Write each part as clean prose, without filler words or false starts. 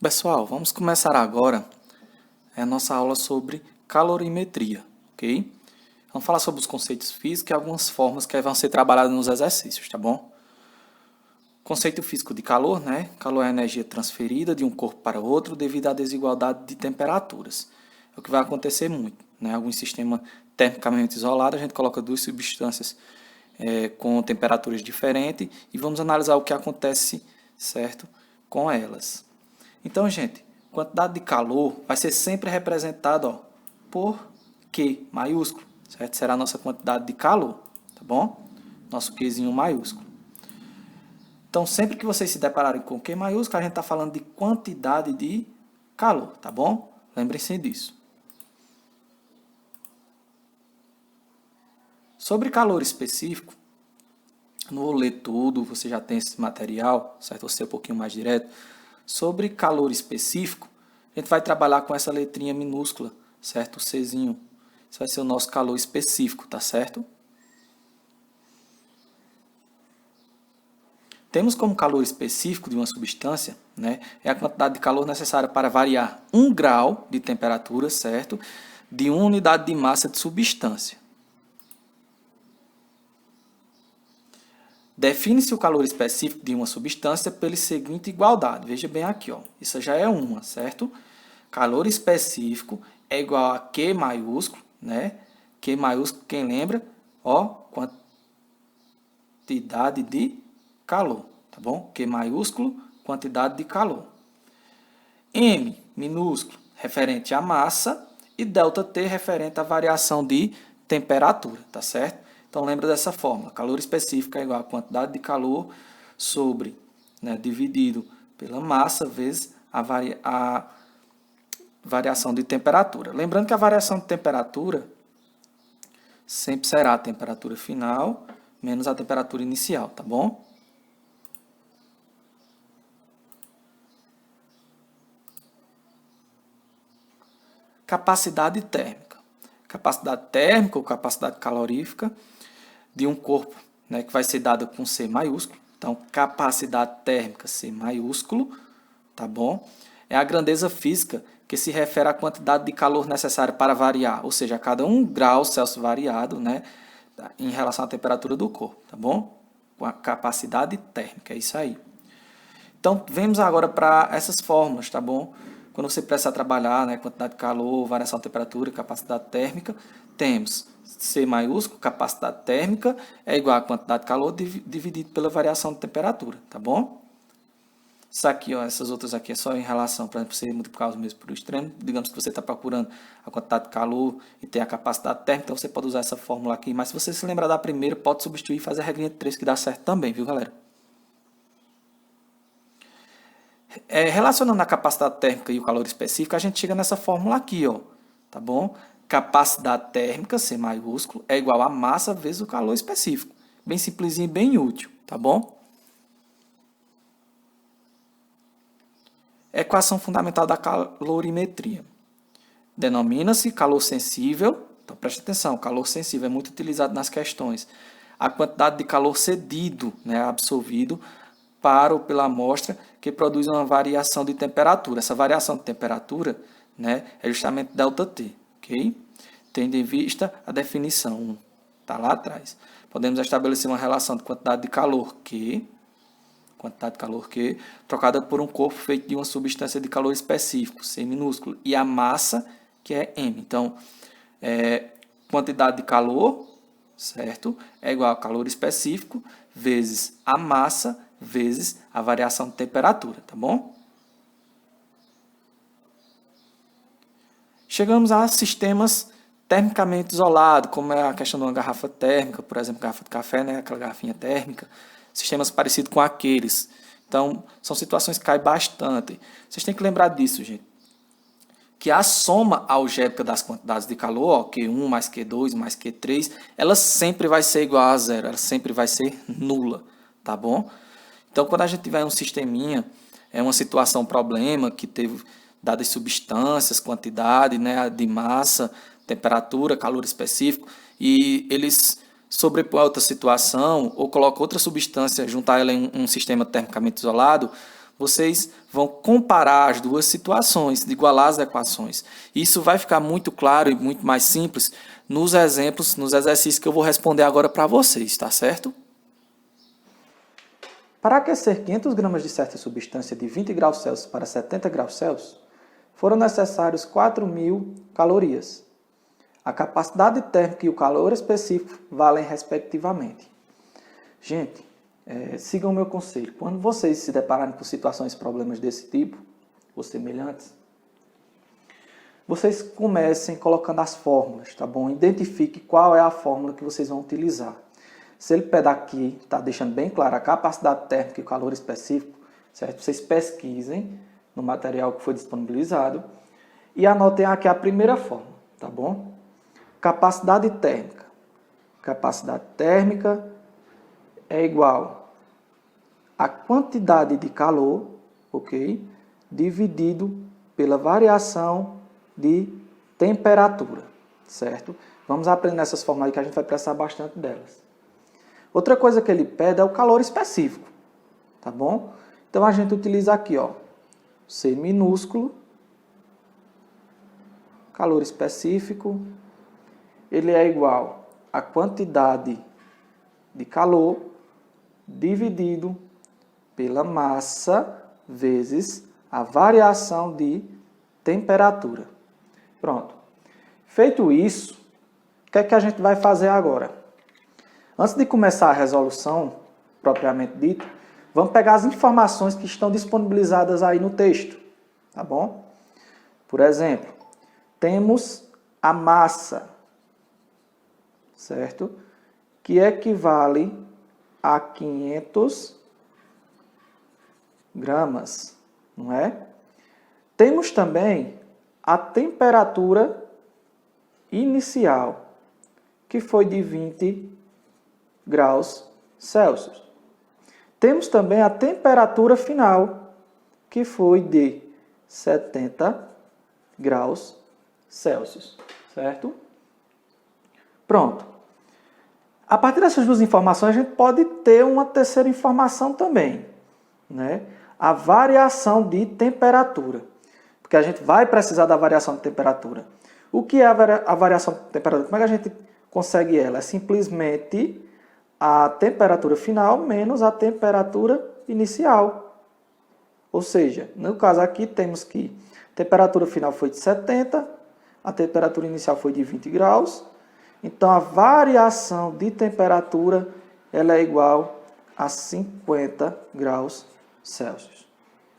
Pessoal, vamos começar agora a nossa aula sobre calorimetria, ok? Vamos falar sobre os conceitos físicos e algumas formas que vão ser trabalhadas nos exercícios, tá bom? Conceito físico de calor, né? Calor é a energia transferida de um corpo para outro devido à desigualdade de temperaturas. É o que vai acontecer muito, né? Algum sistema termicamente isolado, a gente coloca duas substâncias com temperaturas diferentes e vamos analisar o que acontece, certo, com elas. Então, gente, quantidade de calor vai ser sempre representada por Q maiúsculo, certo? Será a nossa quantidade de calor, tá bom? Nosso Qzinho maiúsculo. Então, sempre que vocês se depararem com Q maiúsculo, a gente está falando de quantidade de calor, tá bom? Lembrem-se disso. Sobre calor específico, não vou ler tudo, você já tem esse material, certo? Vou ser um pouquinho mais direto. Sobre calor específico, a gente vai trabalhar com essa letrinha minúscula, certo? O Czinho. Esse vai ser o nosso calor específico, tá certo? Temos como calor específico de uma substância, né, é a quantidade de calor necessária para variar 1 grau de temperatura, certo? De uma unidade de massa de substância. Define-se o calor específico de uma substância pela seguinte igualdade. Veja bem aqui, ó. Isso já é uma, certo? Calor específico é igual a Q maiúsculo, né? Q maiúsculo, quem lembra? Ó, quantidade de calor, tá bom? Q maiúsculo, quantidade de calor. M minúsculo, referente à massa, e ΔT referente à variação de temperatura, tá certo? Então, lembra dessa fórmula. Calor específico é igual a quantidade de calor sobre, né, dividido pela massa vezes a variação de temperatura. Lembrando que a variação de temperatura sempre será a temperatura final menos a temperatura inicial, tá bom? Capacidade térmica. Capacidade térmica ou capacidade calorífica de um corpo, né, que vai ser dada com C maiúsculo. Então, capacidade térmica C maiúsculo, tá bom? É a grandeza física que se refere à quantidade de calor necessária para variar, ou seja, a cada 1 grau Celsius variado, né, em relação à temperatura do corpo, tá bom? Com a capacidade térmica, é isso aí. Então, vemos agora para essas fórmulas, tá bom? Quando você precisar trabalhar, né, quantidade de calor, variação de temperatura, capacidade térmica, temos C maiúsculo, capacidade térmica, é igual a quantidade de calor dividido pela variação de temperatura, tá bom? Isso aqui, ó, essas outras aqui é só em relação, por exemplo, você multiplicar os mesmos por extremo. Digamos que você está procurando a quantidade de calor e tem a capacidade térmica, então você pode usar essa fórmula aqui. Mas se você se lembrar da primeira, pode substituir e fazer a regrinha de 3 que dá certo também, viu, galera? Relacionando a capacidade térmica e o calor específico, a gente chega nessa fórmula aqui, ó, tá bom? Capacidade térmica, C maiúsculo, é igual a massa vezes o calor específico. Bem simplesinho e bem útil, tá bom? Equação fundamental da calorimetria. Denomina-se calor sensível, então preste atenção, calor sensível é muito utilizado nas questões. A quantidade de calor cedido, né, absorvido para ou pela amostra que produz uma variação de temperatura. Essa variação de temperatura, né, é justamente ΔT, ok? Tendo em vista a definição 1, está lá atrás. Podemos estabelecer uma relação de quantidade de calor Q, trocada por um corpo feito de uma substância de calor específico, C minúsculo, e a massa, que é M. Então, quantidade de calor, certo? É igual a calor específico vezes a massa vezes a variação de temperatura, tá bom? Chegamos a sistemas termicamente isolados, como é a questão de uma garrafa térmica, por exemplo, garrafa de café, né? Aquela garrafinha térmica. Sistemas parecidos com aqueles. Então, são situações que caem bastante. Vocês têm que lembrar disso, gente. Que a soma algébrica das quantidades de calor, ó, Q1 mais Q2 mais Q3, ela sempre vai ser igual a zero, ela sempre vai ser nula, tá bom? Então, quando a gente tiver um sisteminha, uma situação, um problema, que teve dadas substâncias, quantidade, né, de massa, temperatura, calor específico, e eles sobrepõem outra situação, ou colocam outra substância, juntar ela em um sistema termicamente isolado, vocês vão comparar as duas situações, igualar as equações. Isso vai ficar muito claro e muito mais simples nos exemplos, nos exercícios que eu vou responder agora para vocês, tá certo? Para aquecer 500 gramas de certa substância de 20 graus Celsius para 70 graus Celsius, foram necessários 4.000 calorias. A capacidade térmica e o calor específico valem respectivamente. Gente, sigam o meu conselho. Quando vocês se depararem com situações e problemas desse tipo, ou semelhantes, vocês comecem colocando as fórmulas, tá bom? Identifique qual é a fórmula que vocês vão utilizar. Se ele pede aqui, está deixando bem claro a capacidade térmica e o calor específico, certo? Vocês pesquisem no material que foi disponibilizado e anotem aqui a primeira fórmula, tá bom? Capacidade térmica. Capacidade térmica é igual a quantidade de calor, ok? Dividido pela variação de temperatura, certo? Vamos aprender essas fórmulas aí que a gente vai precisar bastante delas. Outra coisa que ele pede é o calor específico, tá bom? Então a gente utiliza aqui, ó, C minúsculo, calor específico, ele é igual a quantidade de calor dividido pela massa vezes a variação de temperatura. Pronto. Feito isso, o que é que a gente vai fazer agora? Antes de começar a resolução, propriamente dita, vamos pegar as informações que estão disponibilizadas aí no texto, tá bom? Por exemplo, temos a massa, certo? Que equivale a 500 gramas, não é? Temos também a temperatura inicial, que foi de 20 graus Celsius. Temos também a temperatura final, que foi de 70 graus Celsius, certo? Pronto. A partir dessas duas informações, a gente pode ter uma terceira informação também, né? A variação de temperatura, porque a gente vai precisar da variação de temperatura. O que é a variação de temperatura? Como é que a gente consegue ela? É simplesmente a temperatura final menos a temperatura inicial. Ou seja, no caso aqui temos que a temperatura final foi de 70, a temperatura inicial foi de 20 graus. Então a variação de temperatura ela é igual a 50 graus Celsius.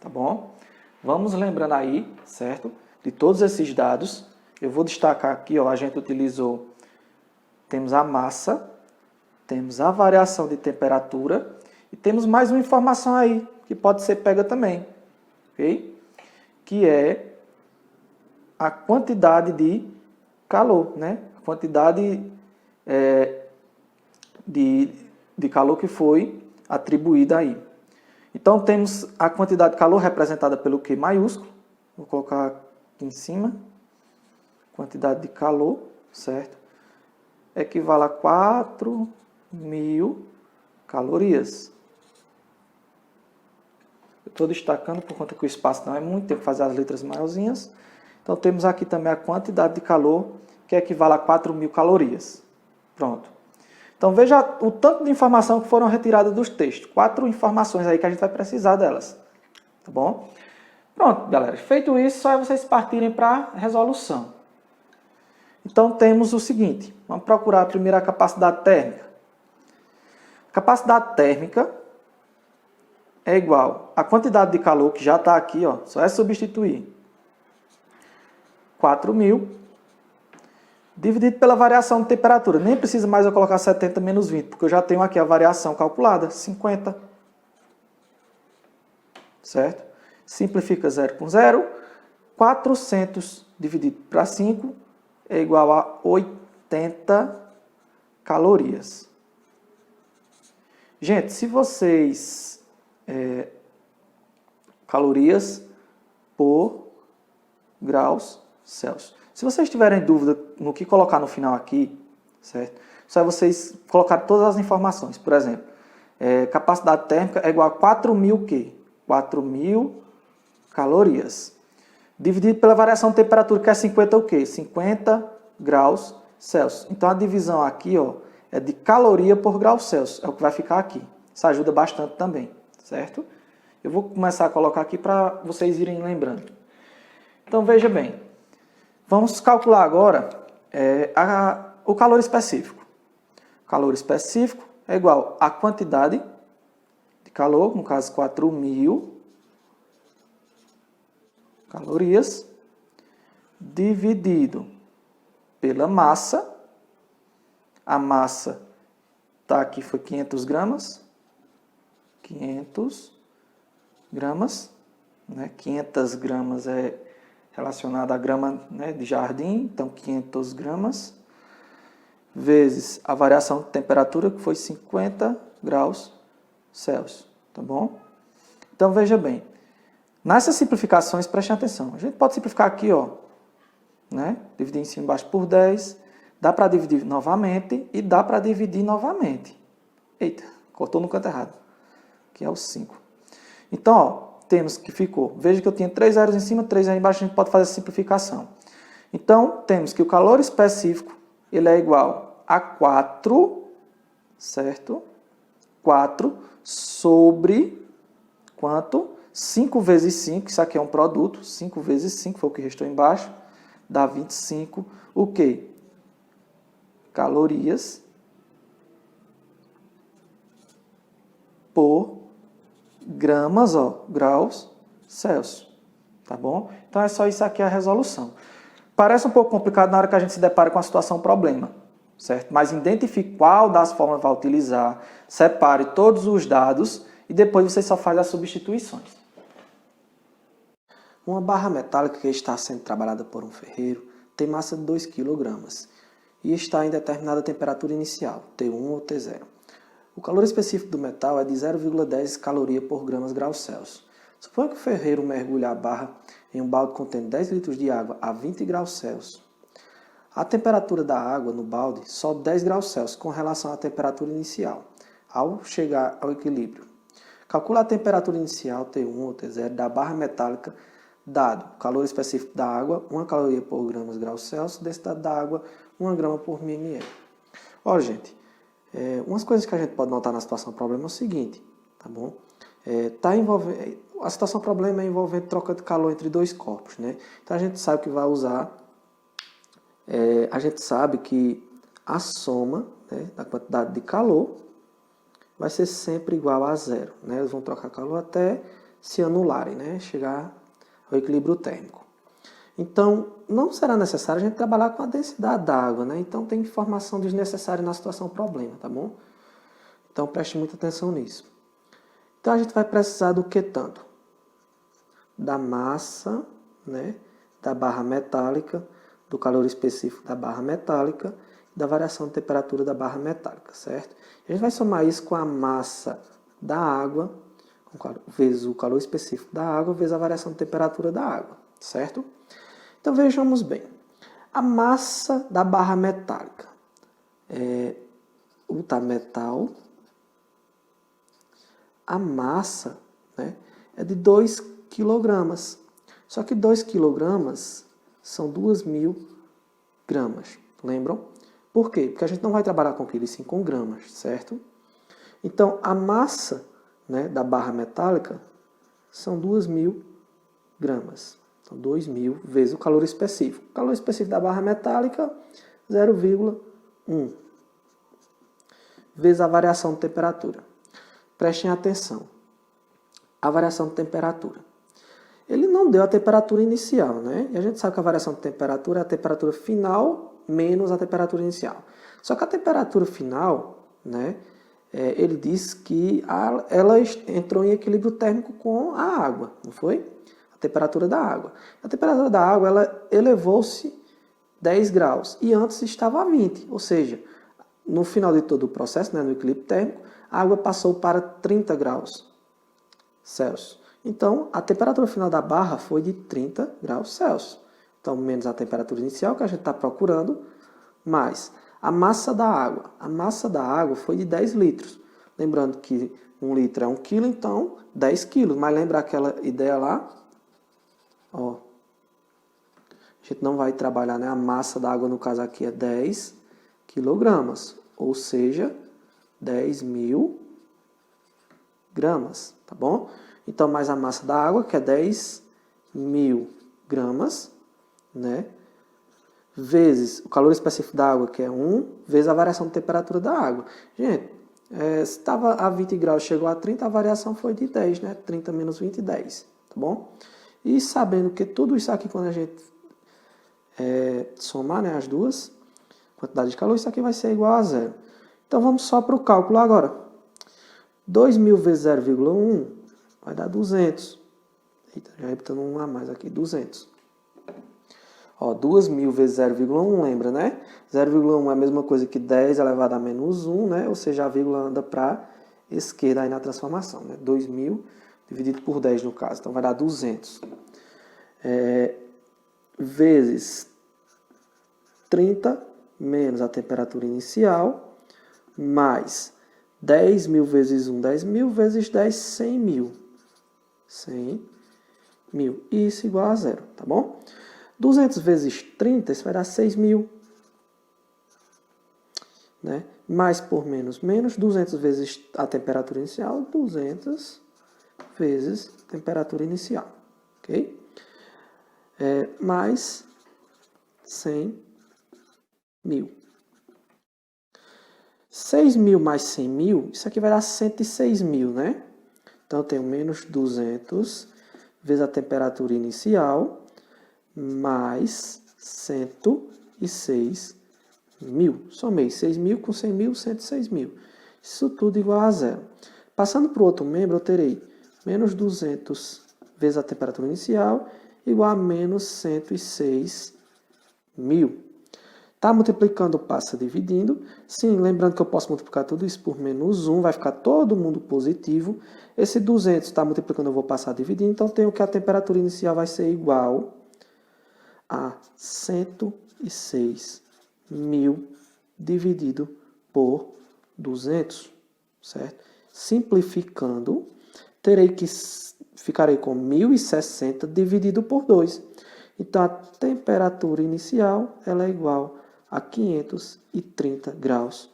Tá bom? Vamos lembrando aí, certo? De todos esses dados. Eu vou destacar aqui, ó, a gente utilizou, temos a massa, temos a variação de temperatura e temos mais uma informação aí, que pode ser pega também, ok? Que é a quantidade de calor, né? A quantidade de calor que foi atribuída aí. Então, temos a quantidade de calor representada pelo Q maiúsculo. Vou colocar aqui em cima. Quantidade de calor, certo? Equivale a 4.000 calorias. Eu estou destacando por conta que o espaço não é muito, tem que fazer as letras maiorzinhas. Então, temos aqui também a quantidade de calor, que equivale a 4.000 calorias. Pronto. Então, veja o tanto de informação que foram retiradas dos textos. 4 informações aí que a gente vai precisar delas. Tá bom? Pronto, galera. Feito isso, só é vocês partirem para a resolução. Então, temos o seguinte. Vamos procurar primeiro a capacidade térmica. A capacidade térmica é igual à quantidade de calor, que já está aqui, ó, só é substituir 4.000 dividido pela variação de temperatura. Nem precisa mais eu colocar 70 menos 20, porque eu já tenho aqui a variação calculada, 50. Certo? Simplifica 0 com 0. 400 dividido para 5 é igual a 80 calorias. Gente, se vocês... calorias por graus Celsius. Se vocês tiverem dúvida no que colocar no final aqui, certo? Só é vocês colocar todas as informações. Por exemplo, capacidade térmica é igual a 4.000 quê? 4.000 calorias. Dividido pela variação de temperatura, que é 50 o quê? 50 graus Celsius. Então, a divisão aqui, ó, é de caloria por grau Celsius. É o que vai ficar aqui. Isso ajuda bastante também, certo? Eu vou começar a colocar aqui para vocês irem lembrando. Então, veja bem. Vamos calcular agora o calor específico. O calor específico é igual à quantidade de calor, no caso 4.000 calorias, dividido pela massa. A massa tá aqui, foi 500 gramas. 500 gramas. Né? 500 gramas é relacionado à grama, né, de jardim, então 500 gramas, vezes a variação de temperatura, que foi 50 graus Celsius, tá bom? Então, veja bem, nessas simplificações, prestem atenção, a gente pode simplificar aqui, ó, né, dividir em cima e embaixo por 10, dá para dividir novamente e dá para dividir novamente. Eita, cortou no canto errado, que é o 5. Então, ó, temos que ficou, veja que eu tinha 3 zeros em cima, 3 aí embaixo, a gente pode fazer a simplificação. Então, temos que o calor específico, ele é igual a 4, certo? 4 sobre, quanto? 5 vezes 5, isso aqui é um produto, 5 vezes 5, foi o que restou embaixo, dá 25, o quê? Calorias por gramas, ó, graus Celsius, tá bom? Então é só isso aqui a resolução. Parece um pouco complicado na hora que a gente se depara com a situação problema, certo? Mas identifique qual das formas vai utilizar, separe todos os dados e depois você só faz as substituições. Uma barra metálica que está sendo trabalhada por um ferreiro tem massa de 2 kg e está em determinada temperatura inicial, T1 ou T0. O calor específico do metal é de 0,10 caloria por gramas graus Celsius. Suponha que o ferreiro mergulhe a barra em um balde contendo 10 litros de água a 20 graus Celsius. A temperatura da água no balde sobe 10 graus Celsius com relação à temperatura inicial, ao chegar ao equilíbrio. Calcula a temperatura inicial, T1 ou T0, da barra metálica, dado o calor específico da água, 1 caloria por gramas graus Celsius, densidade da água, 1 grama por ml. Olha, gente, umas coisas que a gente pode notar na situação problema é o seguinte, tá bom? A situação problema é envolvendo troca de calor entre dois corpos, né? Então a gente sabe que vai usar, a gente sabe que a soma, né, da quantidade de calor vai ser sempre igual a zero, né? Eles vão trocar calor até se anularem, né? Chegar ao equilíbrio térmico. Então, não será necessário a gente trabalhar com a densidade da água, né? Então, tem informação desnecessária na situação problema, tá bom? Então, preste muita atenção nisso. Então, a gente vai precisar do que tanto? Da massa, né? Da barra metálica, do calor específico da barra metálica e da variação de temperatura da barra metálica, certo? A gente vai somar isso com a massa da água, vezes o calor específico da água, vezes a variação de temperatura da água, certo? Então, vejamos bem. A massa da barra metálica é o metal. A massa, né, é de 2 kg. Só que 2 kg são 2.000 gramas. Lembram? Por quê? Porque a gente não vai trabalhar com quilos, sim com gramas, certo? Então, a massa, né, da barra metálica são 2.000 gramas. Então, 2.000 vezes o calor específico. O calor específico da barra metálica, 0,1. Vezes a variação de temperatura. Prestem atenção. A variação de temperatura. Ele não deu a temperatura inicial, né? E a gente sabe que a variação de temperatura é a temperatura final menos a temperatura inicial. Só que a temperatura final, né, ele diz que ela entrou em equilíbrio térmico com a água, não foi? A temperatura da água. A temperatura da água ela elevou-se 10 graus e antes estava a 20, ou seja, no final de todo o processo, né, no equilíbrio térmico, a água passou para 30 graus Celsius. Então, a temperatura final da barra foi de 30 graus Celsius. Então, menos a temperatura inicial que a gente está procurando, mais a massa da água. A massa da água foi de 10 litros. Lembrando que 1 litro é 1 quilo, então 10 quilos. Mas lembra aquela ideia lá? Ó, a gente não vai trabalhar, né? A massa da água, no caso aqui, é 10 quilogramas. Ou seja, 10.000 gramas, tá bom? Então, mais a massa da água, que é 10.000 gramas, né? Vezes o calor específico da água, que é 1, vezes a variação de temperatura da água. Gente, se estava a 20 graus, chegou a 30, a variação foi de 10, né? 30 menos 20, 10, tá bom? E sabendo que tudo isso aqui, quando a gente somar, né, as duas, quantidade de calor, isso aqui vai ser igual a zero. Então, vamos só para o cálculo agora. 2.000 vezes 0,1 vai dar 200. Eita, já repetindo um a mais aqui, 200. Ó, 2.000 vezes 0,1, lembra, né? 0,1 é a mesma coisa que 10 elevado a menos 1, né? Ou seja, a vírgula anda para a esquerda aí na transformação, né? 2.000 dividido por 10 no caso. Então, vai dar 200. Vezes 30 menos a temperatura inicial, mais 10.000 vezes 1, 10.000 vezes 10, 100.000. 100.000. Isso igual a zero, tá bom? 200 vezes 30, isso vai dar 6.000. Né? Mais por menos, menos. 200 vezes a temperatura inicial, 200 vezes a temperatura inicial. Ok? Mais 100.000. 6.000 mais 100.000, isso aqui vai dar 106.000, né? Então, eu tenho menos 200 vezes a temperatura inicial, mais 106.000. Somei 6.000 com 100.000, 106.000. Isso tudo igual a zero. Passando para o outro membro, eu terei menos 200 vezes a temperatura inicial, igual a menos 106.000. Tá multiplicando, passa dividindo. Sim, lembrando que eu posso multiplicar tudo isso por menos 1, vai ficar todo mundo positivo. Esse 200 está multiplicando, eu vou passar dividindo. Então, tenho que a temperatura inicial vai ser igual a 106.000 dividido por 200, certo? Simplificando, ficarei com 1.060 dividido por 2. Então, a temperatura inicial ela é igual a 530 graus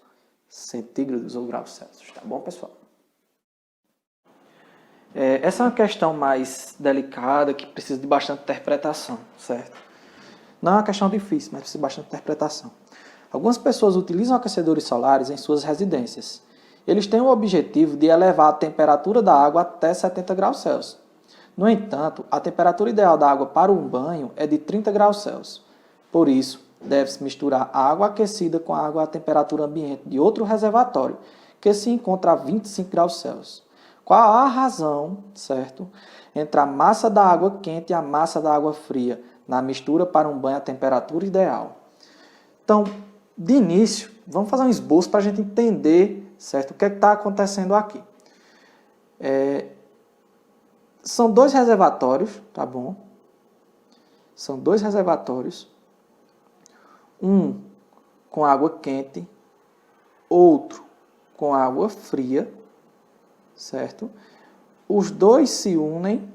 centígrados ou graus Celsius. Tá bom, pessoal? Essa é uma questão mais delicada, que precisa de bastante interpretação, certo? Não é uma questão difícil, mas precisa de bastante interpretação. Algumas pessoas utilizam aquecedores solares em suas residências. Eles têm o objetivo de elevar a temperatura da água até 70 graus Celsius. No entanto, a temperatura ideal da água para um banho é de 30 graus Celsius. Por isso, deve-se misturar a água aquecida com a água à temperatura ambiente de outro reservatório, que se encontra a 25 graus Celsius. Qual a razão, certo, entre a massa da água quente e a massa da água fria na mistura para um banho à temperatura ideal? Então, de início, vamos fazer um esboço para a gente entender, certo, o que está acontecendo aqui. São dois reservatórios, tá bom? São dois reservatórios. Um com água quente, outro com água fria, certo? Os dois se unem,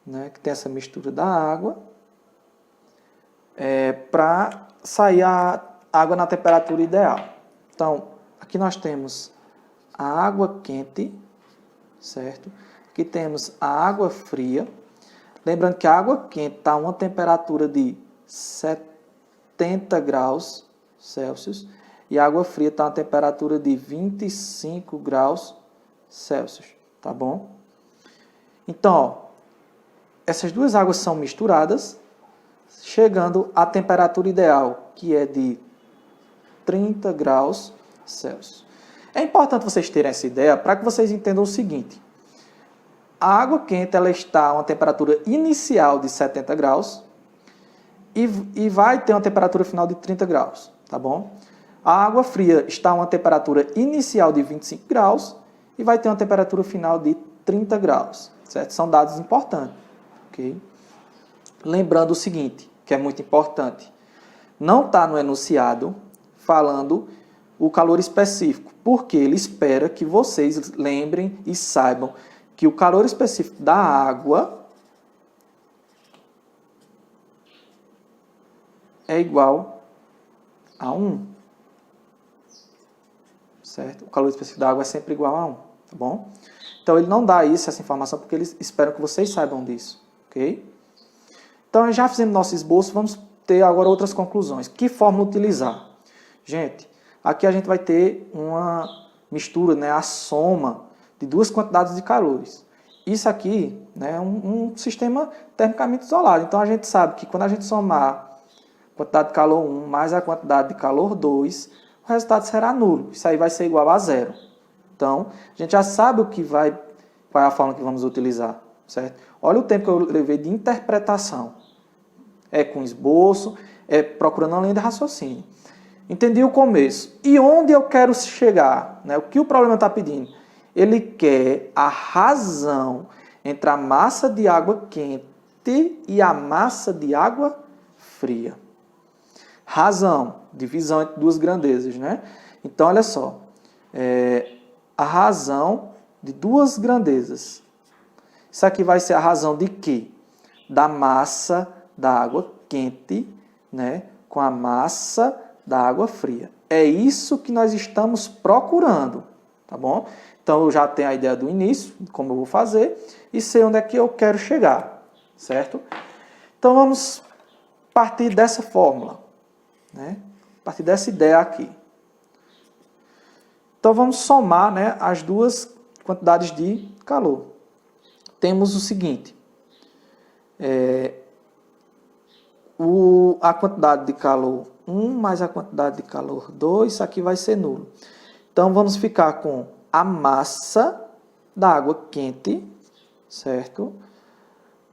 né, que tem essa mistura da água, para sair a água na temperatura ideal. Então, aqui nós temos a água quente, certo? Aqui temos a água fria. Lembrando que a água quente está a uma temperatura de 70 graus Celsius e a água fria está a uma temperatura de 25 graus Celsius, tá bom? Então, ó, essas duas águas são misturadas, chegando à temperatura ideal, que é de 30 graus Celsius. É importante vocês terem essa ideia para que vocês entendam o seguinte. A água quente ela está a uma temperatura inicial de 70 graus e vai ter uma temperatura final de 30 graus, tá bom? A água fria está a uma temperatura inicial de 25 graus e vai ter uma temperatura final de 30 graus, certo? São dados importantes, ok? Lembrando o seguinte, que é muito importante, não está no enunciado falando o calor específico, porque ele espera que vocês lembrem e saibam que o calor específico da água é igual a 1. Certo? O calor específico da água é sempre igual a 1, tá bom? Então, ele não dá essa informação, porque eles esperam que vocês saibam disso, ok? Então, já fizemos nosso esboço, vamos ter agora outras conclusões. Que forma utilizar? Gente, aqui a gente vai ter uma mistura, né, a soma de duas quantidades de calores. Isso aqui, né, é um sistema termicamente isolado. Então, a gente sabe que quando a gente somar a quantidade de calor 1 mais a quantidade de calor 2, o resultado será nulo. Isso aí vai ser igual a 0. Então, a gente já sabe qual é a forma que vamos utilizar, certo? Olha o tempo que eu levei de interpretação. É com esboço, é procurando uma linha de raciocínio. Entendi o começo. E onde eu quero chegar? Né? O que o problema está pedindo? Ele quer a razão entre a massa de água quente e a massa de água fria. Razão, divisão entre duas grandezas, né? Então, olha só. A razão de duas grandezas. Isso aqui vai ser a razão de quê? Da massa da água quente, né, com a massa da água fria. É isso que nós estamos procurando, tá bom? Então, eu já tenho a ideia do início, como eu vou fazer, e sei onde é que eu quero chegar, certo? Então, vamos partir dessa fórmula, né? A partir dessa ideia aqui. Então, vamos somar, né, as duas quantidades de calor. Temos o seguinte, a quantidade de calor 1 mais a quantidade de calor 2, isso aqui vai ser nulo. Então, vamos ficar com a massa da água quente, certo?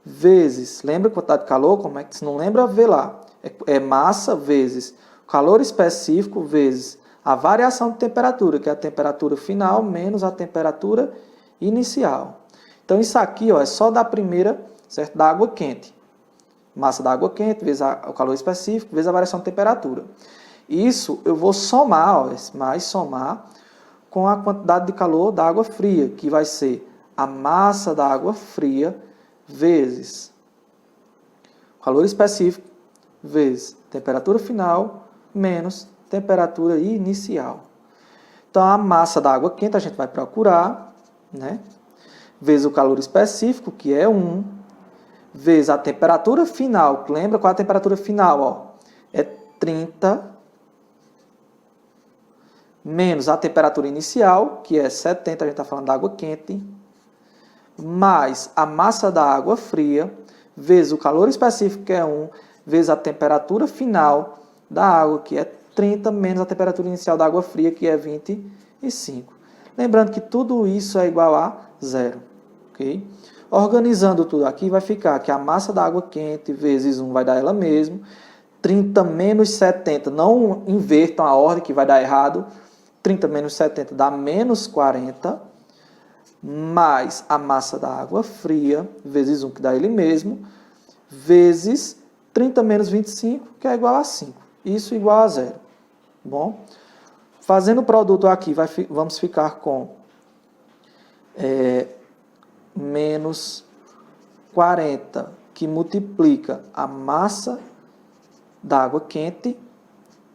Vezes, lembra a quantidade de calor? Como é que se não lembra, vê lá. É massa vezes o calor específico vezes a variação de temperatura, que é a temperatura final menos a temperatura inicial. Então, isso aqui, ó, é só da primeira, certo? Da água quente. Massa da água quente vezes o calor específico vezes a variação de temperatura. Isso eu vou somar, ó, mais somar com a quantidade de calor da água fria, que vai ser a massa da água fria vezes o calor específico vezes temperatura final menos temperatura inicial. Então, a massa da água quente a gente vai procurar, né? Vezes o calor específico, que é 1, vezes a temperatura final. Lembra qual é a temperatura final? Ó? É 30, menos a temperatura inicial, que é 70, a gente está falando da água quente, mais a massa da água fria, vezes o calor específico, que é 1, vezes a temperatura final da água, que é 30, menos a temperatura inicial da água fria, que é 25. Lembrando que tudo isso é igual a 0. Okay? Organizando tudo aqui, vai ficar que a massa da água quente vezes 1 vai dar ela mesmo. 30 menos 70, não invertam a ordem que vai dar errado. 30 menos 70 dá menos 40. Mais a massa da água fria, vezes 1, que dá ele mesmo. Vezes 30 menos 25, que é igual a 5. Isso igual a 0. Bom, fazendo o produto aqui, vamos ficar com menos 40, que multiplica a massa da água quente,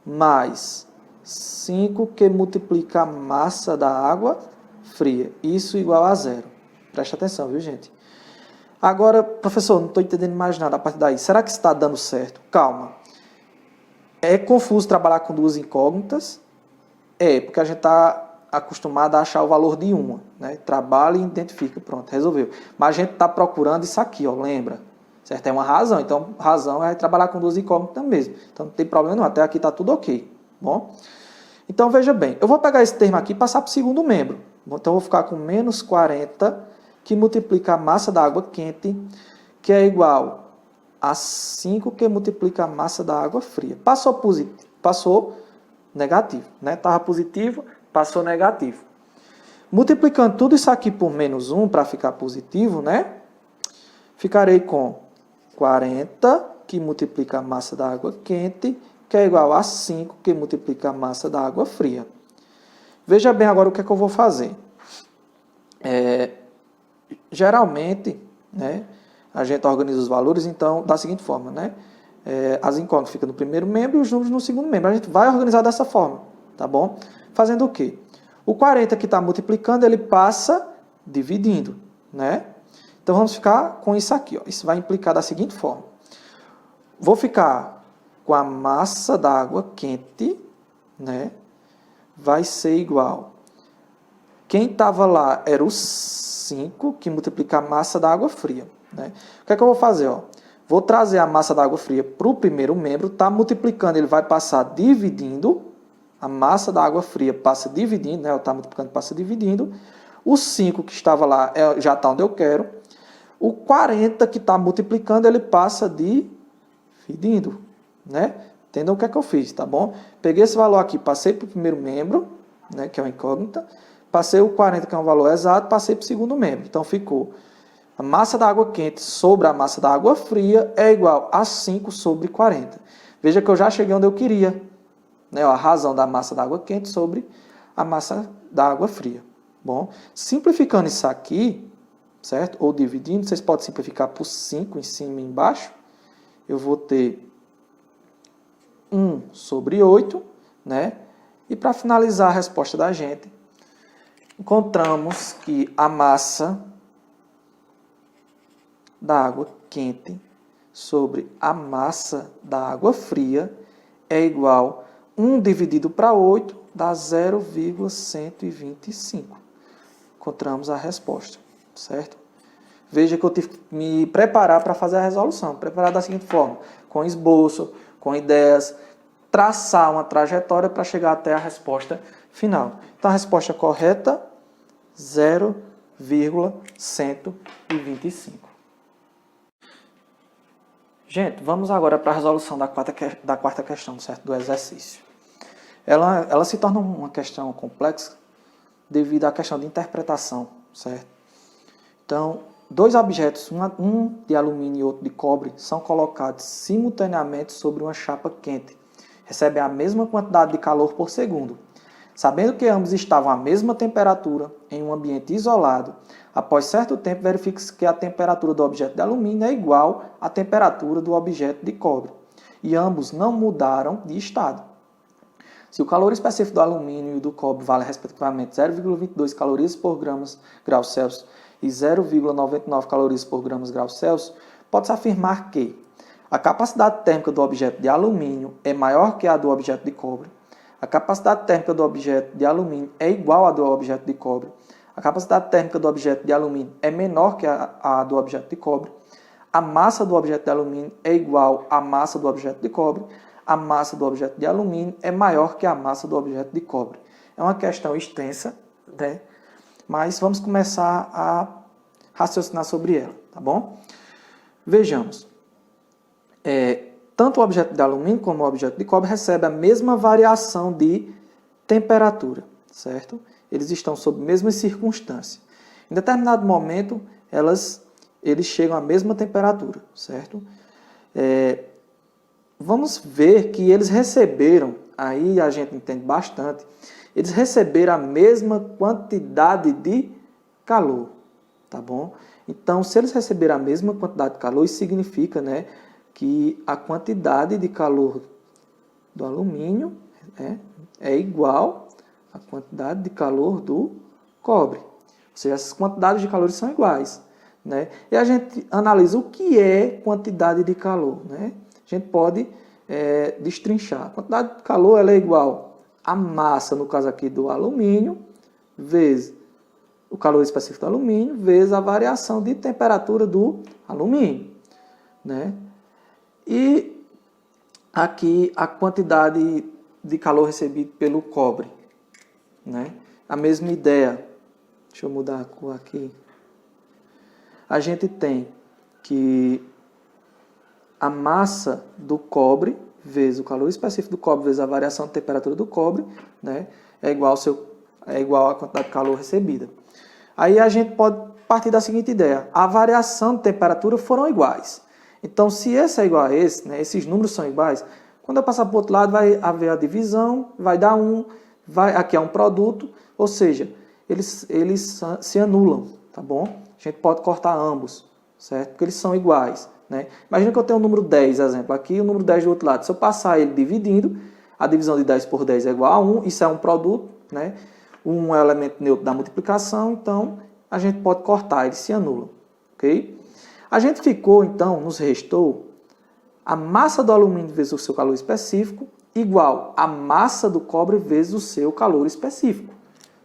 mais 5, que multiplica a massa da água fria. Isso igual a 0. Presta atenção, viu, gente? Agora, professor, não estou entendendo mais nada a partir daí. Será que está dando certo? Calma. É confuso trabalhar com duas incógnitas? Porque a gente está acostumado a achar o valor de uma, né? Trabalha e identifica, pronto, resolveu. Mas a gente está procurando isso aqui, ó, lembra? Certo? É uma razão, então razão é trabalhar com duas incógnitas mesmo. Então não tem problema não, até aqui está tudo ok. Bom? Então veja bem, eu vou pegar esse termo aqui e passar para o segundo membro. Então eu vou ficar com menos 40, que multiplica a massa da água quente, que é igual a 5, que multiplica a massa da água fria. Passou positivo, passou negativo, né? Estava positivo, passou negativo. Multiplicando tudo isso aqui por menos 1 para ficar positivo, né? Ficarei com 40, que multiplica a massa da água quente, que é igual a 5, que multiplica a massa da água fria. Veja bem agora o que é que eu vou fazer. Geralmente, né, a gente organiza os valores então da seguinte forma, né? As incógnitas ficam no primeiro membro e os números no segundo membro. A gente vai organizar dessa forma, tá bom? Fazendo o quê? O 40 que está multiplicando, ele passa dividindo, né? Então, vamos ficar com isso aqui, ó. Isso vai implicar da seguinte forma. Vou ficar com a massa da água quente, né? Vai ser igual. Quem estava lá era o 5, que multiplica a massa da água fria, né? O que é que eu vou fazer, ó? Vou trazer a massa da água fria para o primeiro membro, está multiplicando, ele vai passar dividindo. A massa da água fria passa dividindo, né? Está multiplicando, passa dividindo. O 5 que estava lá já está onde eu quero. O 40 que está multiplicando, ele passa dividindo, né? Entendam o que é que eu fiz, tá bom? Peguei esse valor aqui, passei para o primeiro membro, né? Que é uma incógnita. Passei o 40, que é um valor exato, passei para o segundo membro. Então, ficou a massa da água quente sobre a massa da água fria é igual a 5 sobre 40. Veja que eu já cheguei onde eu queria, né? A razão da massa da água quente sobre a massa da água fria. Bom, simplificando isso aqui, certo? Ou dividindo, vocês podem simplificar por 5 em cima e embaixo. Eu vou ter 1 sobre 8, né? E para finalizar a resposta da gente, encontramos que a massa da água quente sobre a massa da água fria é igual a 1 dividido para 8 dá 0,125. Encontramos a resposta, certo? Veja que eu tive que me preparar para fazer a resolução. Preparar da seguinte forma, com esboço, com ideias, traçar uma trajetória para chegar até a resposta final. Então, a resposta correta, 0,125. Gente, vamos agora para a resolução da quarta questão, certo? Do exercício. Ela se torna uma questão complexa devido à questão de interpretação, certo? Então, dois objetos, um de alumínio e outro de cobre, são colocados simultaneamente sobre uma chapa quente. Recebem a mesma quantidade de calor por segundo. Sabendo que ambos estavam à mesma temperatura, em um ambiente isolado, após certo tempo verifica-se que a temperatura do objeto de alumínio é igual à temperatura do objeto de cobre, e ambos não mudaram de estado. Se o calor específico do alumínio e do cobre vale respectivamente 0,22 calorias por grau Celsius e 0,99 calorias por grau Celsius, pode-se afirmar que a capacidade térmica do objeto de alumínio é maior que a do objeto de cobre. A capacidade térmica do objeto de alumínio é igual à do objeto de cobre. A capacidade térmica do objeto de alumínio é menor que a do objeto de cobre. A massa do objeto de alumínio é igual à massa do objeto de cobre. A massa do objeto de alumínio é maior que a massa do objeto de cobre. É uma questão extensa, né? Mas vamos começar a raciocinar sobre ela, tá bom? Vejamos. Tanto o objeto de alumínio como o objeto de cobre recebem a mesma variação de temperatura, certo? Eles estão sob a mesma circunstância. Em determinado momento, eles chegam à mesma temperatura, certo? Vamos ver que eles receberam, aí a gente entende bastante, eles receberam a mesma quantidade de calor, tá bom? Então, se eles receberam a mesma quantidade de calor, isso significa, né, que a quantidade de calor do alumínio é igual à quantidade de calor do cobre. Ou seja, essas quantidades de calores são iguais, né? E a gente analisa o que é quantidade de calor, né? A gente pode destrinchar. A quantidade de calor ela é igual à massa, no caso aqui do alumínio, vezes o calor específico do alumínio, vezes a variação de temperatura do alumínio, né? E aqui a quantidade de calor recebido pelo cobre, né? A mesma ideia. Deixa eu mudar a cor aqui. A gente tem que a massa do cobre vezes o calor específico do cobre vezes a variação de temperatura do cobre, né, é igual à quantidade de calor recebida. Aí a gente pode partir da seguinte ideia. A variação de temperatura foram iguais. Então, se esse é igual a esse, né, esses números são iguais, quando eu passar para o outro lado vai haver a divisão, vai dar 1, aqui é um produto, ou seja, eles se anulam, tá bom? A gente pode cortar ambos, certo? Porque eles são iguais, né? Imagina que eu tenho o número 10, exemplo, aqui e o número 10 do outro lado. Se eu passar ele dividindo, a divisão de 10 por 10 é igual a 1, isso é um produto, né? 1 é o elemento neutro da multiplicação, então a gente pode cortar, eles se anulam, ok? A gente ficou, então, nos restou a massa do alumínio vezes o seu calor específico igual a massa do cobre vezes o seu calor específico,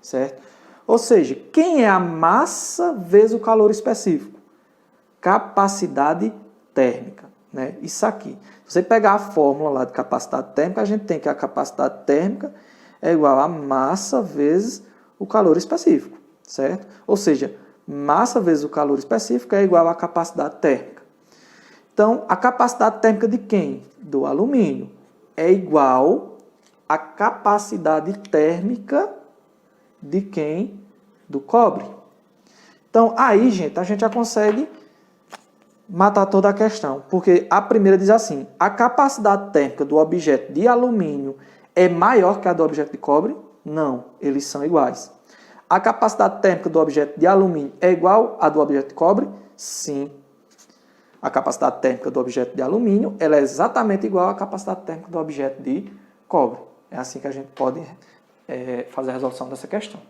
certo? Ou seja, quem é a massa vezes o calor específico? Capacidade térmica, né? Isso aqui. Se você pegar a fórmula lá de capacidade térmica, a gente tem que a capacidade térmica é igual a massa vezes o calor específico, certo? Ou seja, massa vezes o calor específico é igual à capacidade térmica. Então, a capacidade térmica de quem? Do alumínio. É igual à capacidade térmica de quem? Do cobre. Então, aí, gente, a gente já consegue matar toda a questão. Porque a primeira diz assim, a capacidade térmica do objeto de alumínio é maior que a do objeto de cobre? Não, eles são iguais. A capacidade térmica do objeto de alumínio é igual à do objeto de cobre? Sim. A capacidade térmica do objeto de alumínio ela é exatamente igual à capacidade térmica do objeto de cobre. É assim que a gente pode fazer a resolução dessa questão.